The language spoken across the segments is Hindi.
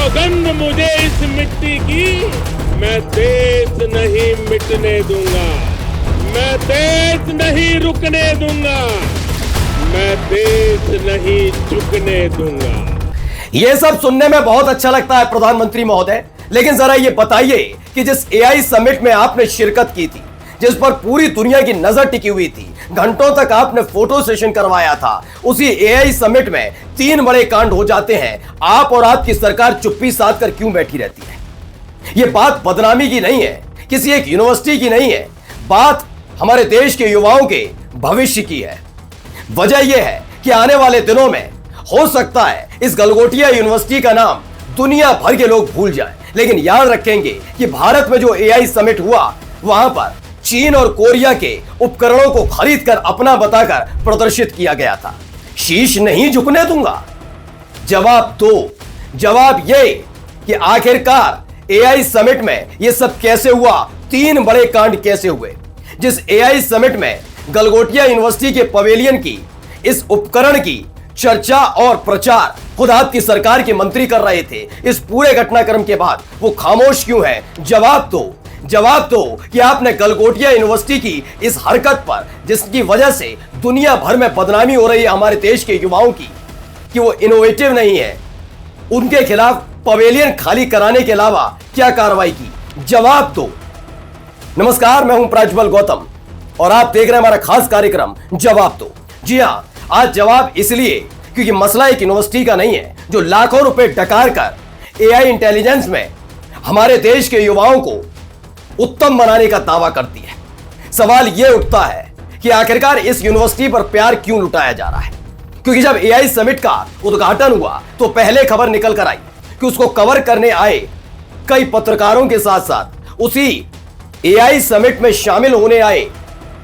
सौगंध मुझे इस मिट्टी की, मैं देश नहीं मिटने दूंगा, मैं देश नहीं रुकने दूंगा, मैं देश नहीं झुकने दूंगा। ये सब सुनने में बहुत अच्छा लगता है प्रधानमंत्री महोदय, लेकिन जरा ये बताइए कि जिस एआई समिट में आपने शिरकत की थी, जिस पर पूरी दुनिया की नजर टिकी हुई थी, घंटों तक आपने फोटो सेशन करवाया था, उसी एआई समिट में 3 बड़े कांड हो जाते हैं। आप और आपकी सरकार चुप्पी साध कर क्यों बैठी रहती है? यह बात बदनामी की नहीं है, किसी एक यूनिवर्सिटी की नहीं है, बात हमारे देश के युवाओं के भविष्य की है। वजह यह है कि आने वाले दिनों में हो सकता है इस गलगोटिया यूनिवर्सिटी का नाम दुनिया भर के लोग भूल जाएं, लेकिन याद रखेंगे कि भारत में जो एआई समिट हुआ, वहां पर चीन और कोरिया के उपकरणों को खरीदकर अपना बताकर प्रदर्शित किया गया था। शीश नहीं झुकने दूंगा। जवाब दो। जवाब ये कि आखिरकार एआई समिट में यह सब कैसे हुआ, 3 बड़े कांड कैसे हुए। जिस एआई समिट में गलगोटिया यूनिवर्सिटी के पवेलियन की इस उपकरण की चर्चा और प्रचार खुद आपकी सरकार के मंत्री कर रहे थे, इस पूरे घटनाक्रम के बाद वो खामोश क्यों है? जवाब दो। जवाब दो कि आपने गलगोटिया यूनिवर्सिटी की इस हरकत पर, जिसकी वजह से दुनिया भर में बदनामी हो रही है हमारे देश के युवाओं की कि वो इनोवेटिव नहीं है, उनके खिलाफ पवेलियन खाली कराने के अलावा क्या कार्रवाई की? जवाब दो। नमस्कार, मैं हूं प्रज्वल गौतम और आप देख रहे हैं हमारा खास कार्यक्रम जवाब दो। जी हां, आज जवाब इसलिए क्योंकि मसला एक यूनिवर्सिटी का नहीं है जो लाखों रुपए डकार कर एआई इंटेलिजेंस में हमारे देश के युवाओं को उत्तम बनाने का दावा करती है। सवाल यह उठता है कि आखिरकार इस यूनिवर्सिटी पर प्यार क्यों लुटाया जा रहा है? क्योंकि जब एआई समिट का उद्घाटन हुआ तो पहले खबर निकल कर आई कि उसको कवर करने आए कई पत्रकारों के साथ साथ उसी एआई समिट में शामिल होने आए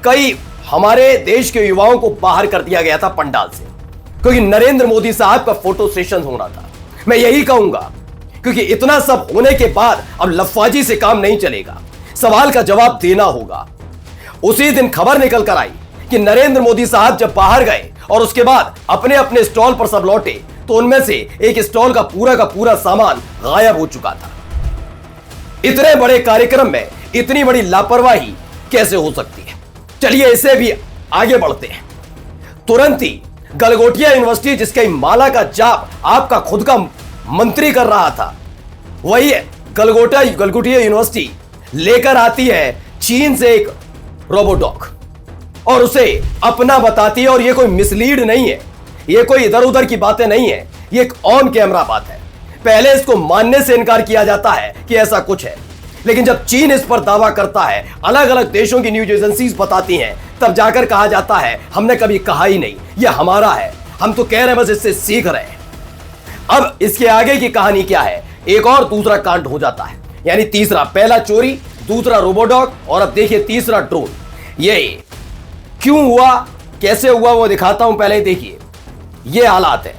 कई हमारे देश के युवाओं को बाहर कर दिया गया था पंडाल से, क्योंकि नरेंद्र मोदी साहब का फोटो सेशन होना था। मैं यही कहूंगा, क्योंकि इतना सब होने के बाद अब लफाजी से काम नहीं चलेगा, सवाल का जवाब देना होगा। उसी दिन खबर निकल कर आई कि नरेंद्र मोदी साहब जब बाहर गए और उसके बाद अपने अपने स्टॉल पर सब लौटे तो उनमें से एक स्टॉल का पूरा सामान गायब हो चुका था। इतने बड़े कार्यक्रम में इतनी बड़ी लापरवाही कैसे हो सकती है? चलिए इसे भी आगे बढ़ते हैं। तुरंत ही गलगोटिया यूनिवर्सिटी, जिसके माला का जाप आपका खुद का मंत्री कर रहा था, वही गलगोटिया यूनिवर्सिटी लेकर आती है चीन से एक रोबोडॉग और उसे अपना बताती है। और यह कोई मिसलीड नहीं है, यह कोई इधर उधर की बातें नहीं है, यह एक ऑन कैमरा बात है। पहले इसको मानने से इनकार किया जाता है कि ऐसा कुछ है, लेकिन जब चीन इस पर दावा करता है, अलग अलग देशों की न्यूज एजेंसीज बताती हैं, तब जाकर कहा जाता है हमने कभी कहा ही नहीं, यह हमारा है, हम तो कह रहे हैं, बस इससे सीख रहे हैं। अब इसके आगे की कहानी क्या है? एक और दूसरा कांड हो जाता है, यानी तीसरा। पहला चोरी, दूसरा रोबोडॉग और अब देखिए तीसरा ड्रोन। ये क्यों हुआ, कैसे हुआ, वो दिखाता हूं। पहले देखिए ये हालात है।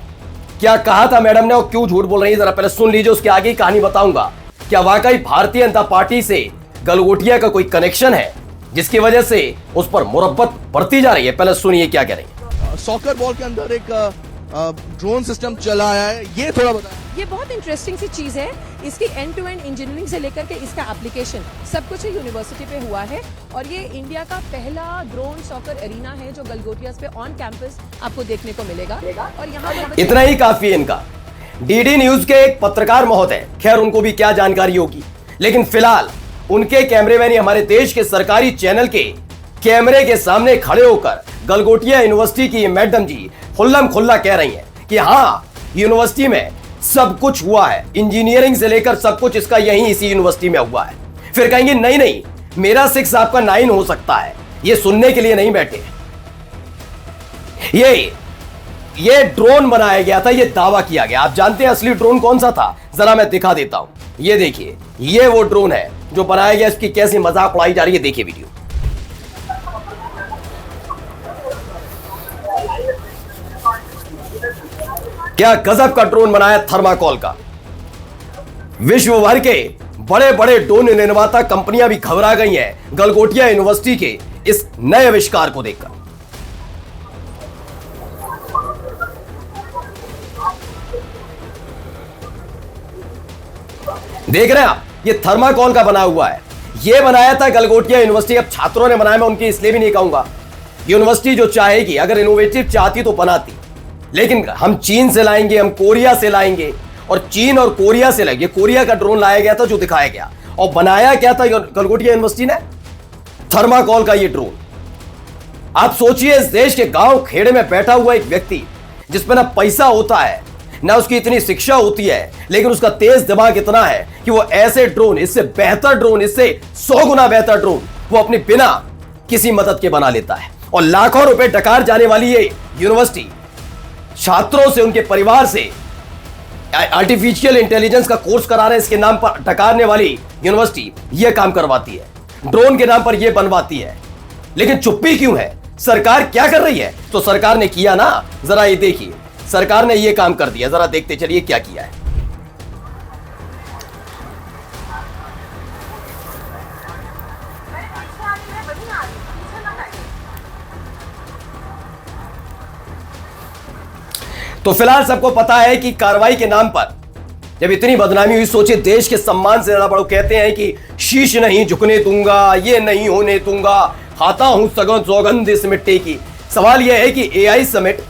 क्या कहा था मैडम ने और क्यों झूठ बोल रही है, जरा पहले सुन लीजिए, उसके आगे की कहानी बताऊंगा। क्या वाकई भारतीय जनता पार्टी से गलगोटिया का कोई कनेक्शन है जिसकी वजह से उस पर मुरब्बत बढ़ती जा रही है? पहले सुनिए क्या कह रही है। सॉकर बॉल के अंदर एक ड्रोन सिस्टम चला है, ये थोड़ा बताएं। ये बहुत इंटरेस्टिंग सी चीज है। इसकी एंड टू एंड इंजीनियरिंग से लेकर के इसका एप्लीकेशन सब कुछ यूनिवर्सिटी पे हुआ है और ये इंडिया का पहला ड्रोन सॉकर एरिना है जो गलगोटियास पे ऑन कैंपस आपको देखने को मिलेगा। और यहाँ इतना ही काफी है इनका। डीडी न्यूज के एक पत्रकार महोदय, खैर उनको भी क्या जानकारी होगी, लेकिन फिलहाल उनके कैमरेमैन ही हमारे देश के सरकारी चैनल के कैमरे के सामने खड़े होकर गलगोटिया यूनिवर्सिटी की मैडम जी खुल्लम खुल्ला कह रही हैं कि हाँ, यूनिवर्सिटी में सब कुछ हुआ है, इंजीनियरिंग से लेकर सब कुछ इसका यहीं इसी यूनिवर्सिटी में हुआ है। फिर कहेंगे नहीं नहीं, मेरा 6 आपका 9 हो सकता है। ये सुनने के लिए नहीं बैठे। ये ड्रोन बनाया गया था, ये दावा किया गया। आप जानते हैं असली ड्रोन कौन सा था? जरा मैं दिखा देता हूं। ये देखिए, ये वो ड्रोन है जो बनाया गया, इसकी कैसी मजाक उड़ाई जा रही है, देखिए वीडियो। क्या गजब का ड्रोन बनाया थर्माकोल का। विश्व भर के बड़े बड़े ड्रोन निर्माता कंपनियां भी घबरा गई हैं गलगोटिया यूनिवर्सिटी के इस नए आविष्कार को देखकर। देख रहे हैं आप, ये थर्माकोल का बना हुआ है। ये बनाया था गलगोटिया यूनिवर्सिटी। अब छात्रों ने बनाया, मैं उनकी इसलिए भी नहीं कहूंगा। यूनिवर्सिटी जो चाहेगी, अगर इनोवेटिव चाहती तो बनाती, लेकिन हम चीन से लाएंगे, हम कोरिया से लाएंगे, और चीन और कोरिया से लाएंगे। कोरिया का ड्रोन लाया गया था जो दिखाया गया, और बनाया क्या था गलगोटिया यूनिवर्सिटी ने? थर्माकोल का ये ड्रोन। आप सोचिए, इस देश के गांव खेड़े में बैठा हुआ एक व्यक्ति, जिसमें ना पैसा होता है ना उसकी इतनी शिक्षा होती है, लेकिन उसका तेज दिमाग इतना है कि वो ऐसे ड्रोन, इससे बेहतर ड्रोन, इससे 100 गुना बेहतर ड्रोन वो अपनी बिना किसी मदद के बना लेता है। और लाखों रुपए डकार जाने वाली ये यूनिवर्सिटी छात्रों से, उनके परिवार से आर्टिफिशियल इंटेलिजेंस का कोर्स करा रहे हैं, इसके नाम पर डकारने वाली यूनिवर्सिटी ये काम करवाती है, ड्रोन के नाम पर ये बनवाती है। लेकिन चुप्पी क्यों है? सरकार क्या कर रही है? तो सरकार ने किया ना, जरा ये देखिए, सरकार ने ये काम कर दिया। जरा देखते चलिए क्या किया है। तो फिलहाल सबको पता है कि कार्रवाई के नाम पर जब इतनी बदनामी हुई, सोचिए, देश के सम्मान से ज्यादा बड़ा। कहते हैं कि शीश नहीं झुकने दूंगा, ये नहीं होने दूंगा, खाता हूं सगन सौगंध इस मिट्टी की। सवाल यह है कि एआई समिट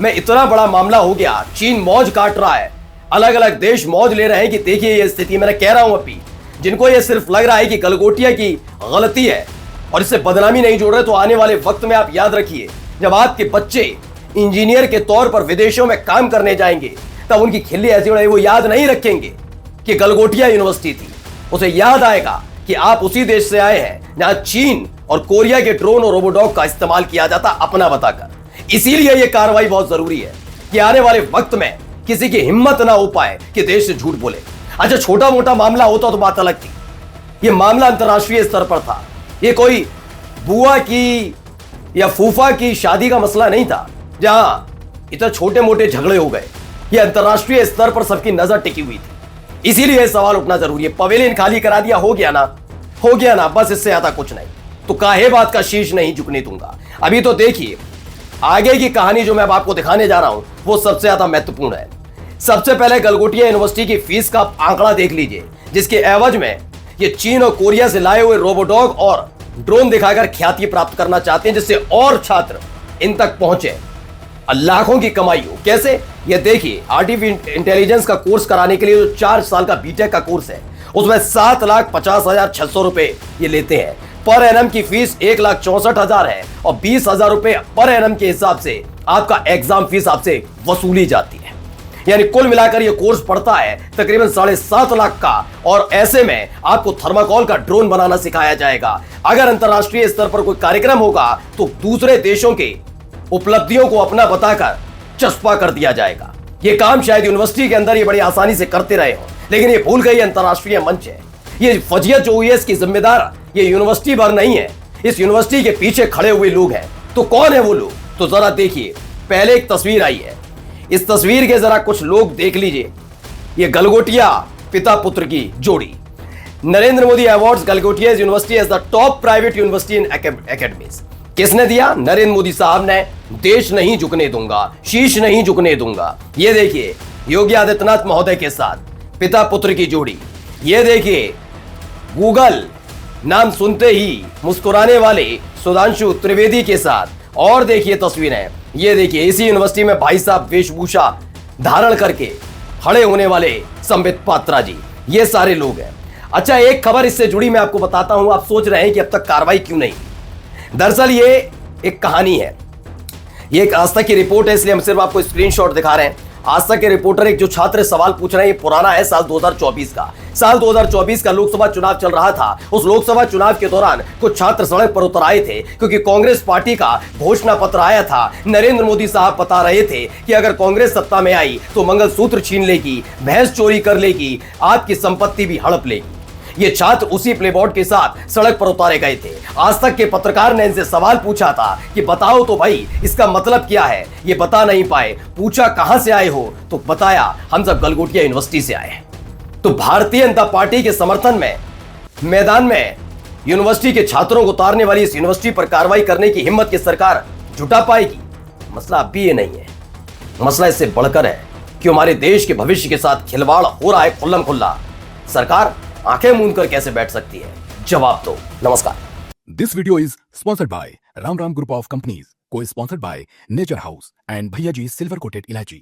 में इतना बड़ा मामला हो गया, चीन मौज काट रहा है, अलग अलग देश मौज ले रहे हैं कि देखिए ये स्थिति। मैंने कह रहा हूं अभी, जिनको ये सिर्फ लग रहा है कि गलगोटिया की गलती है और इससे बदनामी नहीं जोड़ रहे, तो आने वाले वक्त में आप याद रखिए, जब आपके बच्चे इंजीनियर के तौर पर विदेशों में काम करने जाएंगे, तब उनकी खिल्ली ऐसी उड़ाई, वो याद नहीं रखेंगे कि गलगोटिया यूनिवर्सिटी थी। उसे याद आएगा कि आप उसी देश से आए हैं जहां चीन और कोरिया के ड्रोन और रोबोडॉग का इस्तेमाल किया जाता, अपना बताकर। इसीलिए यह कार्रवाई बहुत जरूरी है कि आने वाले वक्त में किसी की हिम्मत ना हो पाए कि देश से झूठ बोले। अच्छा, छोटा मोटा मामला होता तो बात अलग थी, यह मामला अंतर्राष्ट्रीय स्तर पर था। यह कोई बुआ की या फूफा की शादी का मसला नहीं था जहां इतने छोटे मोटे झगड़े हो गए। यह अंतर्राष्ट्रीय स्तर पर सबकी नजर टिकी हुई थी, इसीलिए सवाल उठना जरूरी है। पवेलियन खाली करा दिया, हो गया ना, हो गया ना, बस इससे ज्यादा कुछ नहीं। तो काहे बात का शीश नहीं झुकने दूंगा। अभी तो देखिए आगे की कहानी जो मैं अब आपको दिखाने जा रहा हूं, वो सबसे ज्यादा महत्वपूर्ण है। सबसे पहले गलगोटिया यूनिवर्सिटी की फीस का आंकड़ा देख लीजिए, जिसके एवज में ये चीन और कोरिया से लाए हुए रोबोडॉग और ड्रोन दिखाकर ख्याति प्राप्त करना चाहते हैं, जिससे और छात्र इन तक पहुंचे, लाखों की कमाई हो। कैसे? ये देखिए, आर्टिफिशियल इंटेलिजेंस का कोर्स कराने के लिए जो 4 साल का बीटेक का कोर्स है, उसमें 7,50,600 रुपए ये लेते हैं। पर एनम की फीस 1,64,000 है और 20,000 रुपए पर एनम के हिसाब से आपका एग्जाम फीस आपसे वसूली जाती है। यानी कुल मिलाकर ये कोर्स पड़ता है तकरीबन 7.5 लाख का, और ऐसे में आपको थर्माकोल का ड्रोन बनाना सिखाया जाएगा। अगर अंतरराष्ट्रीय स्तर पर कोई कार्यक्रम होगा तो दूसरे देशों के उपलब्धियों को अपना बताकर चस्पा कर दिया जाएगा। ये काम शायद यूनिवर्सिटी के अंदर ये बड़ी आसानी से करते रहे हो, लेकिन ये भूल गई अंतरराष्ट्रीय मंच है। ये फजियत जो हुई है इसकी जिम्मेदार ये यूनिवर्सिटी भर नहीं है, इस यूनिवर्सिटी के पीछे खड़े हुए लोग हैं। तो कौन है वो लोग? तो जरा देखिए, पहले एक तस्वीर आई है, इस तस्वीर के जरा कुछ लोग देख लीजिए। ये गलगोटिया पिता पुत्र की जोड़ी। Narendra Modi awards Galgotia university as the top private university in academies. किसने दिया? नरेंद्र मोदी साहब ने। देश नहीं झुकने दूंगा, शीश नहीं झुकने दूंगा। ये देखिए, योगी आदित्यनाथ महोदय के साथ पिता पुत्र की जोड़ी। ये देखिए, गूगल नाम सुनते ही मुस्कुराने वाले सुधांशु त्रिवेदी के साथ। और देखिए तस्वीरें, ये देखिए, इसी यूनिवर्सिटी में भाई साहब वेशभूषा धारण करके खड़े होने वाले संबित पात्रा जी, ये सारे लोग हैं। अच्छा, एक खबर इससे जुड़ी मैं आपको बताता हूं। आप सोच रहे हैं कि अब तक कार्रवाई क्यों नहीं? दरअसल ये एक कहानी है, ये एक आज तक की रिपोर्ट है, इसलिए हम सिर्फ आपको स्क्रीनशॉट दिखा रहे हैं। आज तक के रिपोर्टर एक जो छात्र सवाल पूछ रहे हैं, ये पुराना है, साल 2024 का। साल 2024 का लोकसभा चुनाव चल रहा था। उस लोकसभा चुनाव के दौरान कुछ छात्र सड़क पर उतर आए थे क्योंकि कांग्रेस पार्टी का घोषणा पत्र आया था। नरेंद्र मोदी साहब बता रहे थे कि अगर कांग्रेस सत्ता में आई तो मंगलसूत्र छीन लेगी, भैंस चोरी कर लेगी, आपकी संपत्ति भी हड़प लेगी। ये छात्र उसी प्लेबोर्ड के साथ सड़क पर उतारे गए थे। आज तक के पत्रकार ने इनसे सवाल पूछा था कि बताओ तो भाई, इसका मतलब क्या है? ये बता नहीं पाए। पूछा कहां से आए हो, तो बताया हम सब गलगोटिया यूनिवर्सिटी से आए हैं। तो भारतीय जनता पार्टी के समर्थन में मैदान में यूनिवर्सिटी के छात्रों को उतारने वाली इस यूनिवर्सिटी पर कार्रवाई करने की हिम्मत की सरकार जुटा पाएगी? मसला अब भी ये नहीं है, मसला इससे बढ़कर है कि हमारे देश के भविष्य के साथ खिलवाड़ हो रहा है खुल्लम खुल्ला। सरकार आंखें मूंद कर कैसे बैठ सकती है? जवाब दो। नमस्कार। This video is sponsored by Ram Ram Group of Companies, co-sponsored by Nature House and Bhaiya Ji Silver Coated Ilachi.